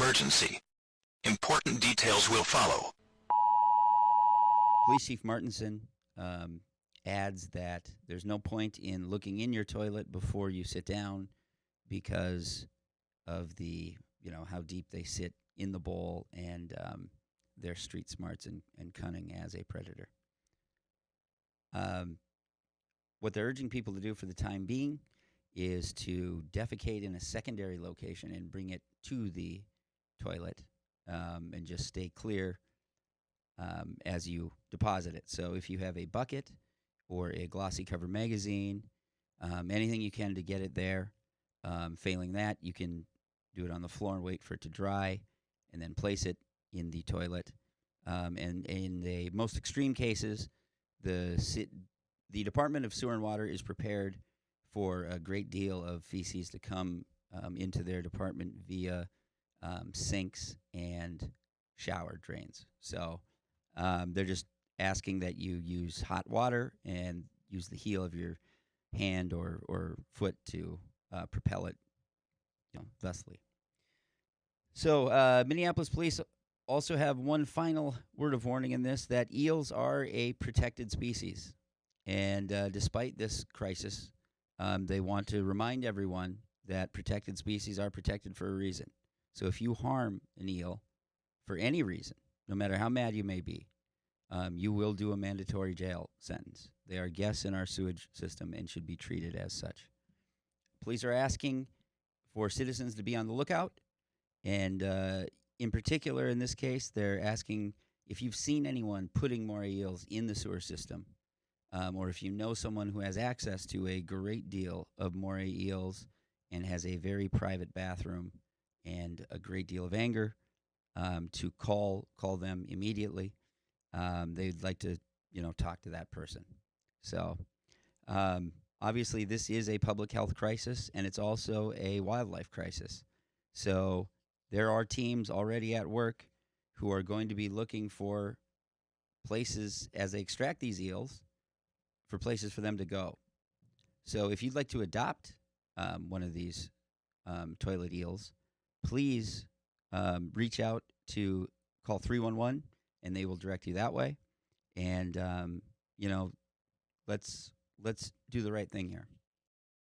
emergency. Important details will follow. Police Chief Martinson adds that there's no point in looking in your toilet before you sit down because of the, how deep they sit in the bowl and their street smarts and cunning as a predator. What they're urging people to do for the time being is to defecate in a secondary location and bring it to the toilet and just stay clear as you deposit it. So if you have a bucket or a glossy cover magazine, anything you can to get it there. Failing that, you can do it on the floor and wait for it to dry and then place it in the toilet. And in the most extreme cases, the Department of Sewer and Water is prepared for a great deal of feces to come into their department via sinks and shower drains. So they're just asking that you use hot water and use the heel of your hand or foot to propel it thusly. So Minneapolis police also have one final word of warning in this, that eels are a protected species. And despite this crisis, they want to remind everyone that protected species are protected for a reason. So if you harm an eel for any reason, no matter how mad you may be, you will do a mandatory jail sentence. They are guests in our sewage system and should be treated as such. Police are asking for citizens to be on the lookout, and in particular, in this case, they're asking if you've seen anyone putting moray eels in the sewer system, or if you know someone who has access to a great deal of moray eels and has a very private bathroom and a great deal of anger, to call them immediately. They'd like to, talk to that person. So, obviously, this is a public health crisis, and it's also a wildlife crisis. So, there are teams already at work who are going to be looking for places, as they extract these eels, for places for them to go. So, if you'd like to adopt one of these toilet eels, please reach out to call 311, and they will direct you that way. And let's do the right thing here.